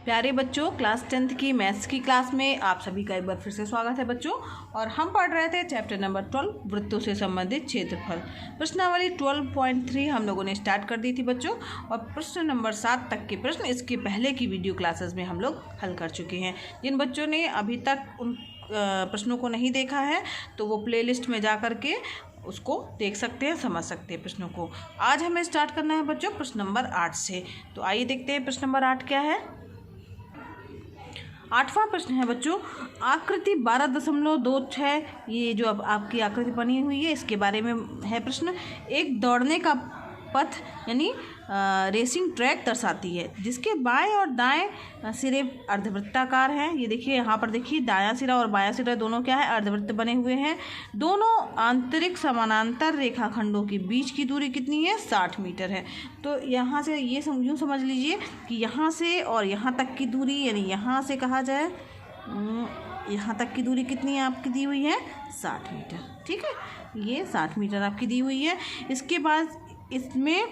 प्यारे बच्चों, class 10th की मैथ्स की क्लास में आप सभी का एक बार फिर से स्वागत है बच्चों। और हम पढ़ रहे थे चैप्टर नंबर 12 वृत्तों से संबंधित क्षेत्रफल। प्रश्नावली 12.3 हम लोगों ने स्टार्ट कर दी थी बच्चों, और प्रश्न नंबर 7 तक के प्रश्न इसके पहले की वीडियो क्लासेस में हम लोग हल कर चुके हैं। जिन बच्चों ने अभी तक उन प्रश्नों को नहीं देखा है तो वो प्लेलिस्ट में जा कर के उसको देख सकते हैं, समझ सकते हैं प्रश्नों को। आज हमें स्टार्ट करना है बच्चों प्रश्न नंबर 8 से। तो आइए देखते हैं प्रश्न नंबर 8 क्या है। 8वां प्रश्न है बच्चों, आकृति 12.26, ये जो अब आपकी आकृति बनी हुई है इसके बारे में है प्रश्न। एक दौड़ने का पथ यानी रेसिंग ट्रैक दर्शाती है जिसके बाएं और दाएं सिरे अर्धवृत्ताकार हैं। ये देखिए यहाँ पर देखिए, दायां सिरा और बायां सिरा दोनों क्या है, अर्धवृत्त बने हुए हैं। दोनों आंतरिक समानांतर रेखाखंडों के बीच की दूरी कितनी है, 60 मीटर है। तो यहाँ से ये यूँ समझ लीजिए कि यहाँ से और यहाँ तक की दूरी, यानी यहाँ से कहा जाए यहाँ तक की दूरी कितनी है आपकी दी हुई है, 60 मीटर। ठीक है, ये 60 मीटर आपकी दी हुई है। इसके बाद इसमें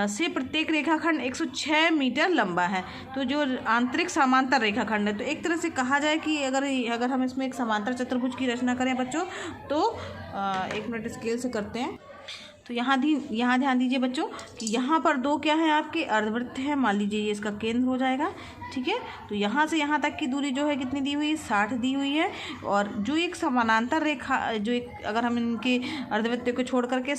से प्रत्येक रेखाखंड 106 मीटर लंबा है। तो जो आंतरिक समांतर रेखाखंड है, तो एक तरह से कहा जाए कि अगर हम इसमें एक समांतर चतुर्भुज की रचना करें बच्चों, तो 1 मिनट स्केल से करते हैं। तो यहाँ ध्यान दीजिए बच्चों कि यहाँ पर 2 क्या है आपके अर्धवृत्त है। मान लीजिए ये इसका केंद्र हो जाएगा। ठीक है, तो यहाँ से यहाँ तक की दूरी जो है कितनी दी हुई है, 60 दी हुई है। और जो एक समानांतर रेखा, जो एक अगर हम इनके अर्धवृत्त को छोड़ करके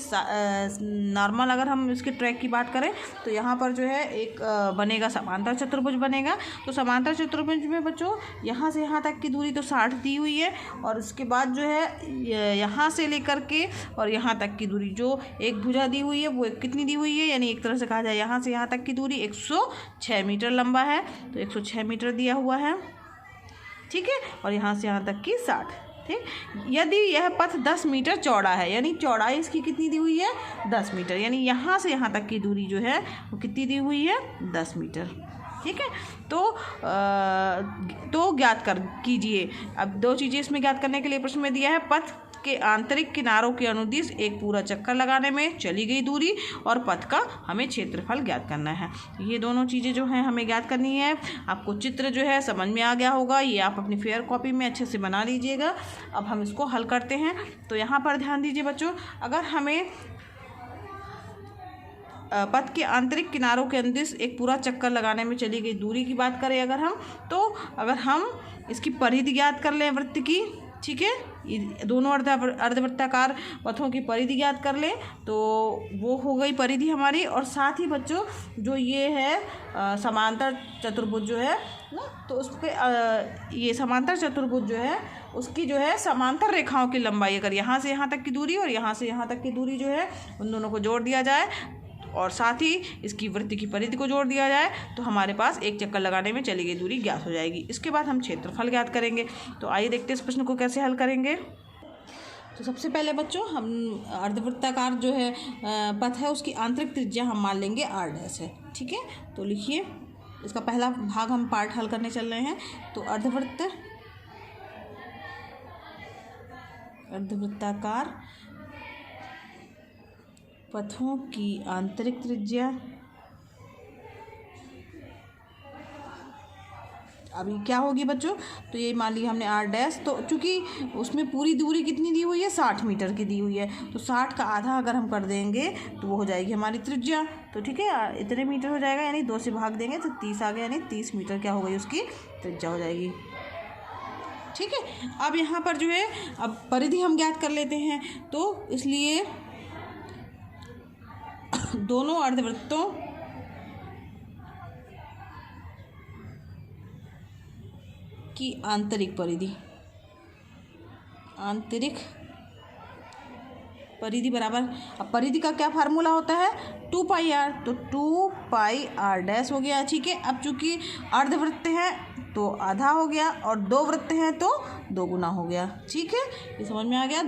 नॉर्मल अगर हम इसके ट्रैक की बात करें, तो यहाँ पर जो है एक बनेगा समांतर चतुर्भुज बनेगा। तो समांतर चतुर्भुज में बच्चों यहाँ से यहाँ तक की दूरी तो 60 दी हुई है, और उसके बाद जो है यहाँ से लेकर के और यहाँ तक की दूरी जो एक भुजा दी हुई है वो कितनी दी हुई है, यानी एक तरह से कहा जाए यहाँ से यहाँ तक की दूरी 106 मीटर लंबा है। तो 106 मीटर दिया हुआ है। ठीक है, और यहाँ से यहाँ तक की 60। ठीक, यदि यह पथ 10 मीटर चौड़ा है, यानी चौड़ाई इसकी कितनी दी हुई है, 10 मीटर, यानी यहाँ से यहाँ तक की दूरी जो है वो कितनी दी हुई है, 10 मीटर। ठीक है, तो ज्ञात कीजिए। अब 2 चीज़ें इसमें ज्ञात करने के लिए प्रश्न में दिया है, पथ के आंतरिक किनारों के अनुदिश एक पूरा चक्कर लगाने में चली गई दूरी और पथ का हमें क्षेत्रफल ज्ञात करना है। ये दोनों चीज़ें जो हैं हमें ज्ञात करनी है। आपको चित्र जो है समझ में आ गया होगा, ये आप अपनी फेयर कॉपी में अच्छे से बना लीजिएगा। अब हम इसको हल करते हैं। तो यहाँ पर ध्यान दीजिए बच्चों, अगर हमें पथ के आंतरिक किनारों के अनुदिश एक पूरा चक्कर लगाने में चली गई दूरी की बात करें अगर हम इसकी परिधि ज्ञात कर लें वृत्त की, ठीक है, दोनों अर्धवृत्ताकार पथों की परिधि ज्ञात कर लें तो वो हो गई परिधि हमारी। और साथ ही बच्चों जो ये है समांतर चतुर्भुज जो है ना, तो उसके ये समांतर चतुर्भुज जो है उसकी जो है समांतर रेखाओं की लंबाई, अगर यहाँ से यहाँ तक की दूरी और यहाँ से यहाँ तक की दूरी जो है उन दोनों को जोड़ दिया जाए और साथ ही इसकी वृत्त की परिधि को जोड़ दिया जाए, तो हमारे पास एक चक्कर लगाने में चली गई दूरी ज्ञात हो जाएगी। इसके बाद हम क्षेत्रफल ज्ञात करेंगे। तो आइए देखते हैं इस प्रश्न को कैसे हल करेंगे। तो सबसे पहले बच्चों हम अर्धवृत्ताकार जो है पथ है उसकी आंतरिक त्रिज्या हम मान लेंगे r' है। ठीक है, तो लिखिए, इसका पहला भाग हम पार्ट हल करने चल रहे हैं। तो अर्धवृत्ताकार पथों की आंतरिक त्रिज्या, अभी क्या होगी बच्चों, तो ये मान लिया हमने r', तो चूँकि उसमें पूरी दूरी कितनी दी हुई है, 60 मीटर की दी हुई है, तो 60 का आधा अगर हम कर देंगे तो वो हो जाएगी हमारी त्रिज्या। तो ठीक है, इतने मीटर हो जाएगा, यानी 2 से भाग देंगे तो 30 आ गया, यानी 30 मीटर क्या हो गई उसकी त्रिज्या हो जाएगी। ठीक है, अब यहाँ पर जो है अब परिधि हम ज्ञात कर लेते हैं। तो इसलिए दोनों अर्धवृत्तों की आंतरिक परिधि बराबर, अब परिधि का क्या फार्मूला होता है, 2πr, तो 2πr' हो गया। ठीक है, अब चूंकि अर्धवृत्त है तो आधा हो गया और 2 वृत्त हैं तो 2 गुना हो गया। ठीक है, ये समझ में आ गया।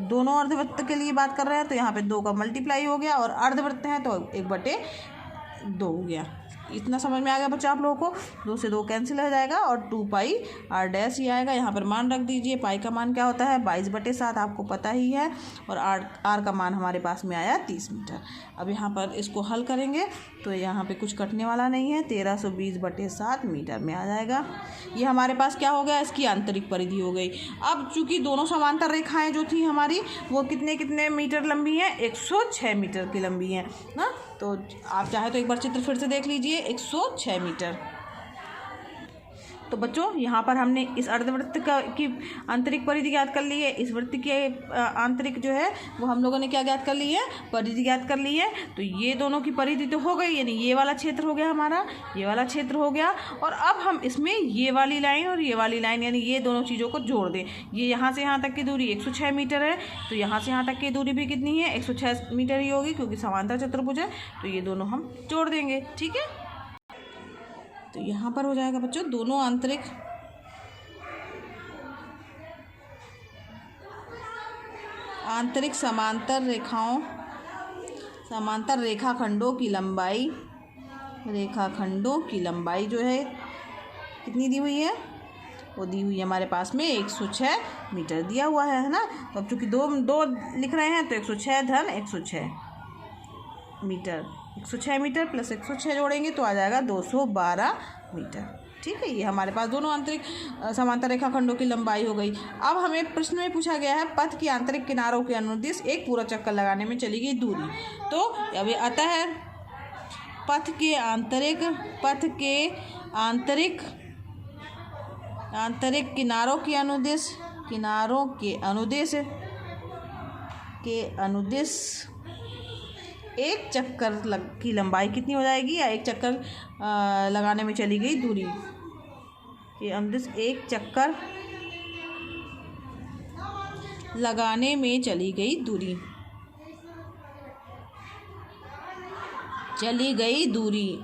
दोनों अर्धवृत्त के लिए बात कर रहे हैं तो यहाँ पे 2 का मल्टीप्लाई हो गया, और अर्धवृत्त हैं तो 1/2 हो गया। इतना समझ में आ गया बच्चा आप लोगों को। 2 से 2 कैंसिल हो जाएगा और 2 पाई आर डैश ही आएगा। यहाँ पर मान रख दीजिए। पाई का मान क्या होता है 22/7, आपको पता ही है। और आर का मान हमारे पास में आया 30 मीटर। अब यहाँ पर इसको हल करेंगे तो यहाँ पे कुछ कटने वाला नहीं है, 1320/7 मीटर में आ जाएगा। ये हमारे पास क्या हो गया, इसकी आंतरिक परिधि हो गई। अब चूँकि दोनों समांतर रेखाएं जो थी हमारी वो कितने मीटर लंबी हैं, 106 मीटर की लंबी हैं ना। तो आप चाहे तो एक बार चित्र फिर से देख लीजिए, 106 मीटर। तो बच्चों यहाँ पर हमने इस अर्धवृत्त की आंतरिक परिधि ज्ञात कर ली है। इस वृत्त की आंतरिक जो है वो हम लोगों ने क्या ज्ञात कर ली है, परिधि ज्ञात कर ली है। तो ये दोनों की परिधि तो हो गई, यानी ये वाला क्षेत्र हो गया हमारा, ये वाला क्षेत्र हो गया। और अब हम इसमें ये वाली लाइन और ये वाली लाइन यानी ये दोनों चीज़ों को जोड़ दें। ये यहाँ से यहाँ तक की दूरी 106 मीटर है, तो यहाँ से यहाँ तक की दूरी भी कितनी है, 106 मीटर ही होगी, क्योंकि समांतर चतुर्भुज है। तो ये दोनों हम जोड़ देंगे, ठीक है। तो यहाँ पर हो जाएगा बच्चों दोनों आंतरिक समांतर रेखाखंडों की लंबाई जो है कितनी दी हुई है, वो दी हुई है हमारे पास में 106 मीटर दिया हुआ है ना। तो अब चूँकि दो लिख रहे हैं तो 106 धन 106 मीटर, 106 मीटर प्लस 106 जोड़ेंगे तो आ जाएगा 212 मीटर, ठीक है। ये हमारे पास दोनों आंतरिक समांतर रेखाखंडों की लंबाई हो गई। अब हमें प्रश्न में पूछा गया है पथ की आंतरिक किनारों के अनुदिश एक पूरा चक्कर लगाने में चली गई दूरी। तो अब आता है पथ के आंतरिक किनारों के अनुदिश एक चक्कर की लंबाई कितनी हो जाएगी, या एक चक्कर लगाने में चली गई दूरी के अनुदिश एक चक्कर लगाने में चली गई दूरी,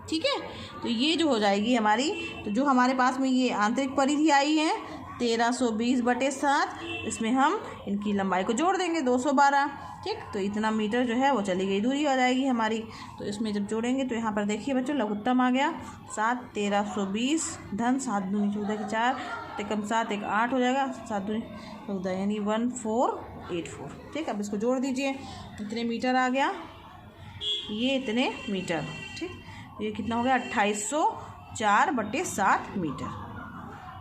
ठीक है। तो ये जो हो जाएगी हमारी, तो जो हमारे पास में ये आंतरिक परिधि आई है 1320/7, इसमें हम इनकी लंबाई को जोड़ देंगे 212, ठीक। तो इतना मीटर जो है वो चली गई दूरी आ जाएगी हमारी। तो इसमें जब जोड़ेंगे तो यहाँ पर देखिए बच्चों लघुत्तम आ गया 7, 1320 धन 7 दूनी 14 की 4, तिकम 7 एक 8 हो जाएगा, 7 दूनी 14 यानी 1484, ठीक। अब इसको जोड़ दीजिए, इतने मीटर आ गया, ये इतने मीटर, ठीक। ये कितना हो गया 2804/7 मीटर।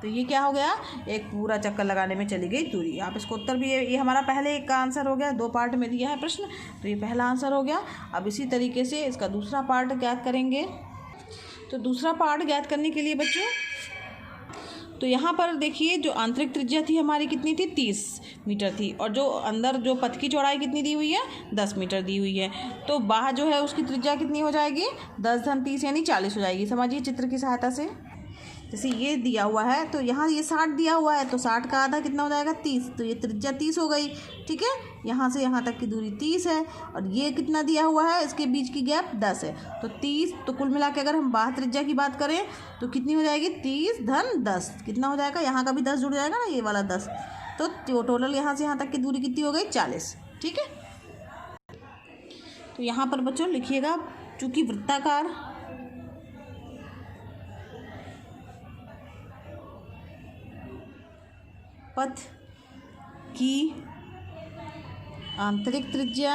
तो ये क्या हो गया, एक पूरा चक्कर लगाने में चली गई दूरी। आप इसको उत्तर भी, ये हमारा पहले एक का आंसर हो गया, 2 पार्ट में दिया है प्रश्न, तो ये पहला आंसर हो गया। अब इसी तरीके से इसका दूसरा पार्ट ज्ञात करेंगे। तो दूसरा पार्ट ज्ञात करने के लिए बच्चों, तो यहाँ पर देखिए जो आंतरिक त्रिज्या थी हमारी कितनी थी, 30 मीटर थी, और जो अंदर जो पथ की चौड़ाई कितनी दी हुई है, 10 मीटर दी हुई है। तो बाहर जो है उसकी त्रिज्या कितनी हो जाएगी, 10 धन 30 यानी 40 हो जाएगी। समझिए चित्र की सहायता से, जैसे ये दिया हुआ है तो यहाँ ये 60 दिया हुआ है, तो 60 का आधा कितना हो जाएगा 30, तो ये त्रिज्या 30 हो गई, ठीक है। यहाँ से यहाँ तक की दूरी 30 है, और ये कितना दिया हुआ है, इसके बीच की गैप 10 है, तो 30। तो कुल मिला के अगर हम बाह्य त्रिज्या की बात करें तो कितनी हो जाएगी, 30 धन 10 कितना हो जाएगा, यहाँ का भी 10 जुड़ जाएगा ना, ये वाला 10, तो टोटल यहाँ से यहाँ तक की दूरी कितनी हो गई 40, ठीक है। तो यहाँ पर बच्चों लिखिएगा, चूँकि वृत्ताकार पथ की आंतरिक त्रिज्या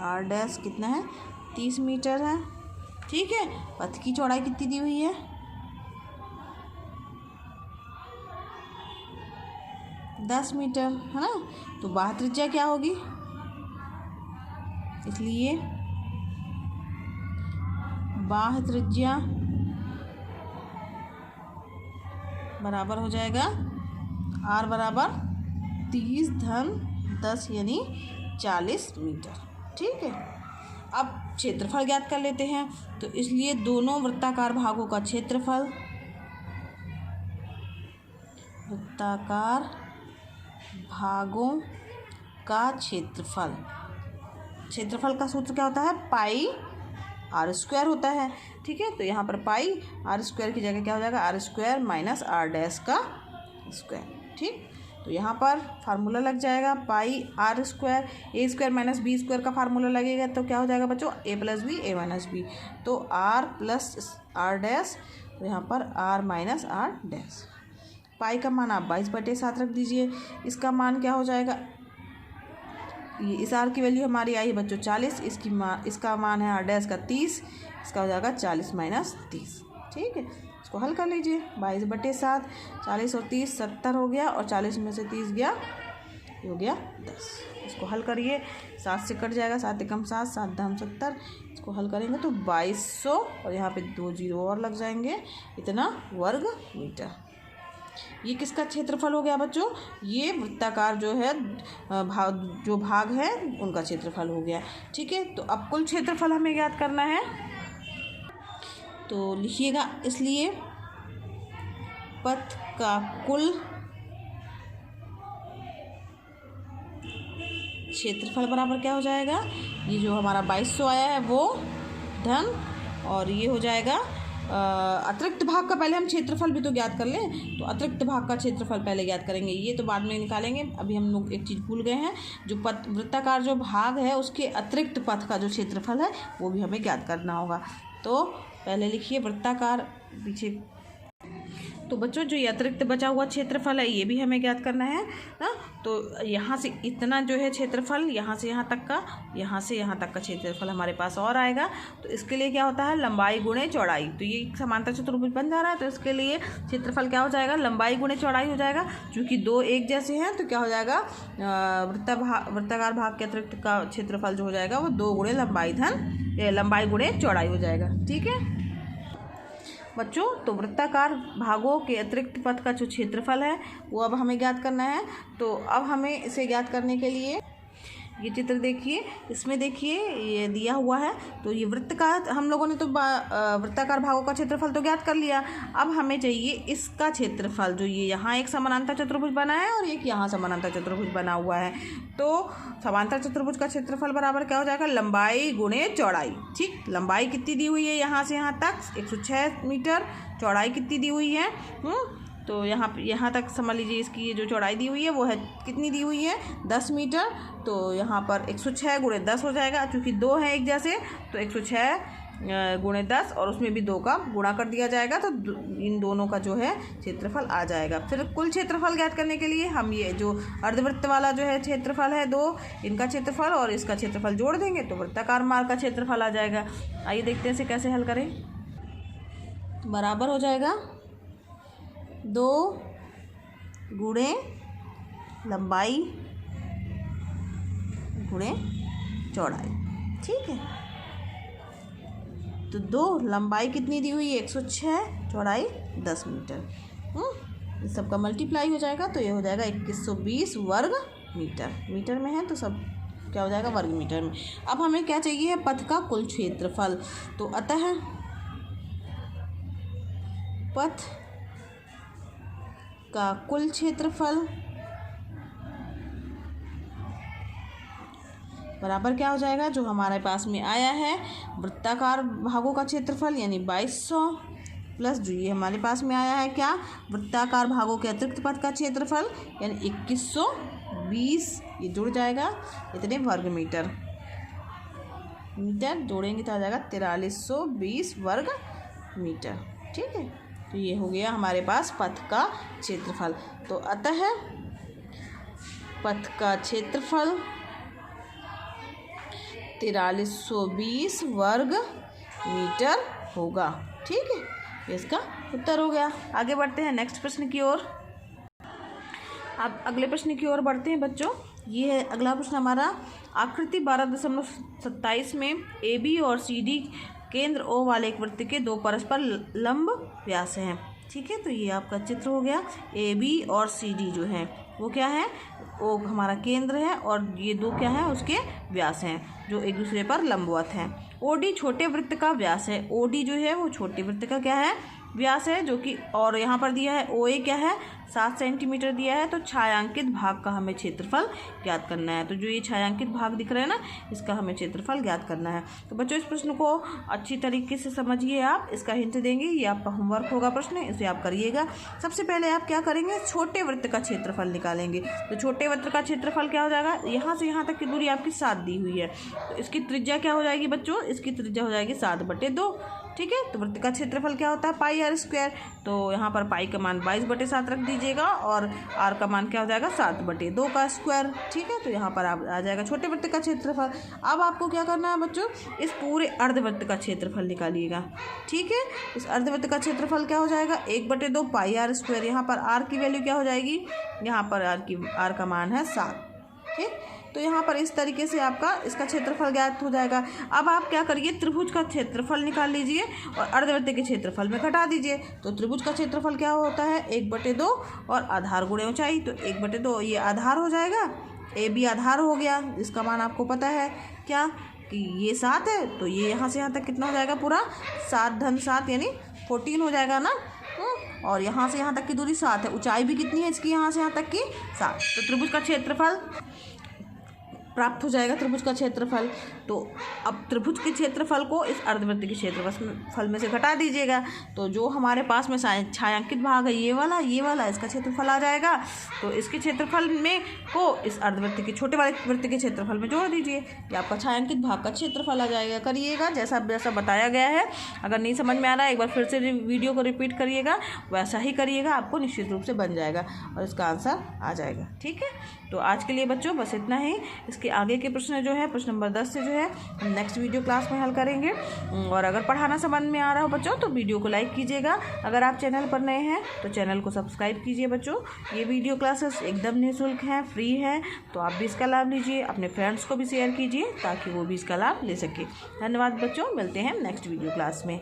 आर डैश कितना है, 30 मीटर है, ठीक है। पथ की चौड़ाई कितनी दी हुई है, 10 मीटर है ना। तो बाह्य त्रिज्या क्या होगी, इसलिए बाह्य त्रिज्या बराबर हो जाएगा R बराबर 30 धन 10 यानी 40 मीटर, ठीक है। अब क्षेत्रफल ज्ञात कर लेते हैं। तो इसलिए दोनों वृत्ताकार भागों का क्षेत्रफल, क्षेत्रफल का सूत्र क्या होता है, पाई आर स्क्वायर होता है, ठीक है। तो यहाँ पर पाई आर स्क्वायर की जगह क्या हो जाएगा, R square minus R dash का स्क्वायर, ठीक। तो यहाँ पर फार्मूला लग जाएगा pi R square, A square minus B square का फार्मूला लगेगा तो क्या हो जाएगा बच्चों, A plus B A minus B, तो आर प्लस आर डैश, तो यहाँ पर R minus R dash. Pi का मान आप 22/7 रख दीजिए, इसका मान क्या हो जाएगा, ये इस आर की वैल्यू हमारी आई है बच्चों 40, इसका मान है आर डैश का 30, इसका हो जाएगा 40 माइनस 30। ठीक है, इसको हल कर लीजिए, 22/7, 40 और 30 70 हो गया, और 40 में से 30 गया, ये हो गया 10। इसको हल करिए, 7 से कट जाएगा, 7 एकम 7, 7 दाम 70, इसको हल करेंगे तो 2200, और यहाँ पे 2 जीरो और लग जाएंगे, इतना वर्ग मीटर। ये किसका क्षेत्रफल हो गया बच्चों, ये वृत्ताकार जो है भाग है उनका क्षेत्रफल हो गया। ठीक है, तो अब कुल क्षेत्रफल हमें ज्ञात करना है, तो लिखिएगा, इसलिए पथ का कुल क्षेत्रफल बराबर क्या हो जाएगा, ये जो हमारा 2200 आया है वो धन, और ये हो जाएगा अतिरिक्त भाग का, पहले हम क्षेत्रफल भी तो ज्ञात कर लें, तो अतिरिक्त भाग का क्षेत्रफल पहले ज्ञात करेंगे, ये तो बाद में निकालेंगे। अभी हम लोग एक चीज़ भूल गए हैं, जो वृत्ताकार जो भाग है उसके अतिरिक्त पथ का जो क्षेत्रफल है वो भी हमें ज्ञात करना होगा। तो पहले लिखिए वृत्ताकार, पीछे तो बच्चों जो ये अतिरिक्त बचा हुआ क्षेत्रफल है ये भी हमें ज्ञात करना है ना। तो यहाँ से इतना जो है क्षेत्रफल, यहाँ से यहाँ तक का, यहाँ से यहाँ तक का क्षेत्रफल हमारे पास और आएगा। तो इसके लिए क्या होता है, लंबाई गुणे चौड़ाई, तो ये समांतर चतुर्भुज बन जा रहा है, तो इसके लिए क्षेत्रफल क्या हो जाएगा, लंबाई गुणे चौड़ाई हो जाएगा। चूँकि दो एक जैसे हैं तो क्या हो जाएगा, वृत्ताकार भाग के अतिरिक्त का क्षेत्रफल जो हो जाएगा वो 2 गुणे लंबाई गुणे चौड़ाई हो जाएगा। ठीक है बच्चों, तो वृत्ताकार भागों के अतिरिक्त पथ का जो क्षेत्रफल है वो अब हमें ज्ञात करना है। तो अब हमें इसे ज्ञात करने के लिए ये चित्र देखिए, इसमें देखिए ये दिया हुआ है, तो ये वृत्त का हम लोगों ने तो वृत्ताकार भागों का क्षेत्रफल तो ज्ञात कर लिया। अब हमें चाहिए इसका क्षेत्रफल, जो ये यहाँ एक समानांतर चतुर्भुज बना है और एक यहाँ समानांतर चतुर्भुज बना हुआ है। तो समांतर चतुर्भुज का क्षेत्रफल बराबर क्या हो जाएगा, लंबाई गुणे चौड़ाई। ठीक, लंबाई कितनी दी हुई है यहाँ से यहाँ तक 106 मीटर, चौड़ाई कितनी दी हुई है, तो यहाँ तक समझ लीजिए इसकी ये जो चौड़ाई दी हुई है वो है कितनी दी हुई है, 10 मीटर। तो यहाँ पर 106 गुणे 10 हो जाएगा, चूँकि 2 हैं एक जैसे, तो 106 गुणे 10 और उसमें भी 2 का गुणा कर दिया जाएगा, तो इन दोनों का जो है क्षेत्रफल आ जाएगा। फिर कुल क्षेत्रफल ज्ञात करने के लिए हम ये जो अर्धवृत्त वाला जो है क्षेत्रफल है 2, इनका क्षेत्रफल और इसका क्षेत्रफल जोड़ देंगे तो वृत्ताकार मार्ग का क्षेत्रफल आ जाएगा। आइए देखते हैं इसे कैसे हल करें। बराबर हो जाएगा 2 गुणे लंबाई गुणे चौड़ाई। ठीक है, तो 2 लंबाई कितनी दी हुई है 106, चौड़ाई 10 मीटर, इस सब का मल्टीप्लाई हो जाएगा तो ये हो जाएगा 2120 वर्ग मीटर। मीटर में है तो सब क्या हो जाएगा, वर्ग मीटर में। अब हमें क्या चाहिए, पथ का कुल क्षेत्रफल। तो अतः पथ का कुल क्षेत्रफल बराबर क्या हो जाएगा, जो हमारे पास में आया है वृत्ताकार भागों का क्षेत्रफल यानी 2200 प्लस जो ये हमारे पास में आया है क्या, वृत्ताकार भागों के अतिरिक्त पथ का क्षेत्रफल यानी 2120, ये जुड़ जाएगा इतने वर्ग मीटर। मीटर जोड़ेंगे तो आ जाएगा 4320 वर्ग मीटर। ठीक है, तो ये हो गया हमारे पास पथ का क्षेत्रफल। तो अतः पथ का क्षेत्रफल 4320 वर्ग मीटर होगा। ठीक है, इसका उत्तर हो गया। आगे बढ़ते हैं नेक्स्ट प्रश्न की ओर। अब अगले प्रश्न की ओर बढ़ते हैं बच्चों। ये है अगला प्रश्न हमारा, आकृति 12.27 में ए बी और सी डी केंद्र ओ वाले एक वृत्त के 2 परस्पर लंब व्यास हैं। ठीक है, तो ये आपका चित्र हो गया। ए बी और सी डी जो है वो क्या है, वो हमारा केंद्र है और ये 2 क्या है, उसके व्यास हैं जो एक दूसरे पर लंबवत हैं। ओ डी छोटे वृत्त का व्यास है। ओ डी जो है वो छोटे वृत्त का क्या है, व्यास है जो कि, और यहाँ पर दिया है OA क्या है 7 सेंटीमीटर दिया है। तो छायांकित भाग का हमें क्षेत्रफल ज्ञात करना है। तो जो ये छायांकित भाग दिख रहा है ना, इसका हमें क्षेत्रफल ज्ञात करना है। तो बच्चों इस प्रश्न को अच्छी तरीके से समझिए आप, इसका हिंट देंगे, ये आपका होमवर्क होगा प्रश्न, इसे आप करिएगा। सबसे पहले आप क्या करेंगे, छोटे वृत्त का क्षेत्रफल निकालेंगे। तो छोटे वृत्त का क्षेत्रफल क्या हो जाएगा, यहाँ से यहाँ तक की दूरी आपकी 7 दी हुई है, तो इसकी त्रिज्या क्या हो जाएगी बच्चों, इसकी त्रिज्या हो जाएगी 7/2। ठीक है, तो वृत्त का क्षेत्रफल क्या होता है πr²। तो यहाँ पर पाई का मान 22/7 रख दीजिएगा और आर का मान क्या हो जाएगा 7/2 का स्क्वायर। ठीक है, तो यहाँ पर आप आ जाएगा छोटे वृत्त का क्षेत्रफल। अब आपको क्या करना है बच्चों, इस पूरे अर्धवृत्त का क्षेत्रफल निकालिएगा। ठीक है, इस अर्धवृत्त का क्षेत्रफल क्या हो जाएगा 1/2 πr²। यहाँ पर आर की वैल्यू क्या हो जाएगी, यहाँ पर आर का मान है 7। ठीक, तो यहाँ पर इस तरीके से आपका इसका क्षेत्रफल ज्ञात हो जाएगा। अब आप क्या करिए, त्रिभुज का क्षेत्रफल निकाल लीजिए और अर्धवृत्त के क्षेत्रफल में घटा दीजिए। तो त्रिभुज का क्षेत्रफल क्या होता है 1/2 और आधार गुणे ऊंचाई, तो 1/2 ये आधार हो जाएगा, AB आधार हो गया, इसका मान आपको पता है क्या कि ये 7 है। तो ये यहाँ से यहाँ तक कितना हो जाएगा, पूरा 7 धन 7 यानी 14 हो जाएगा ना। और यहाँ से यहाँ तक की दूरी 7 है, ऊंचाई भी कितनी है इसकी, यहाँ से यहाँ तक की 7। तो त्रिभुज का क्षेत्रफल प्राप्त हो जाएगा, त्रिभुज का क्षेत्रफल। तो अब त्रिभुज के क्षेत्रफल को इस अर्धवृत्त के क्षेत्रफल में से घटा दीजिएगा। तो जो हमारे पास में छायांकित भाग है ये वाला इसका क्षेत्रफल आ जाएगा। तो इसके क्षेत्रफल में को इस अर्धवृत्त के छोटे वाले वृत्त के क्षेत्रफल में जोड़ दीजिए, ये आपका छायांकित भाग का क्षेत्रफल आ जाएगा। करिएगा जैसा बताया गया है। अगर नहीं समझ में आ रहा है एक बार फिर से वीडियो को रिपीट करिएगा, वैसा ही करिएगा, आपको निश्चित रूप से बन जाएगा और इसका आंसर आ जाएगा। ठीक है, तो आज के लिए बच्चों बस इतना ही। इसके आगे के प्रश्न जो है प्रश्न नंबर 10 से जो है हम नेक्स्ट वीडियो क्लास में हल करेंगे। और अगर पढ़ाना समझ में आ रहा हो बच्चों तो वीडियो को लाइक कीजिएगा। अगर आप चैनल पर नए हैं तो चैनल को सब्सक्राइब कीजिए। बच्चों ये वीडियो क्लासेस एकदम निःशुल्क हैं, फ्री है, तो आप भी इसका लाभ लीजिए, अपने फ्रेंड्स को भी शेयर कीजिए ताकि वो भी इसका लाभ ले सके। धन्यवाद बच्चों, मिलते हैं नेक्स्ट वीडियो क्लास में।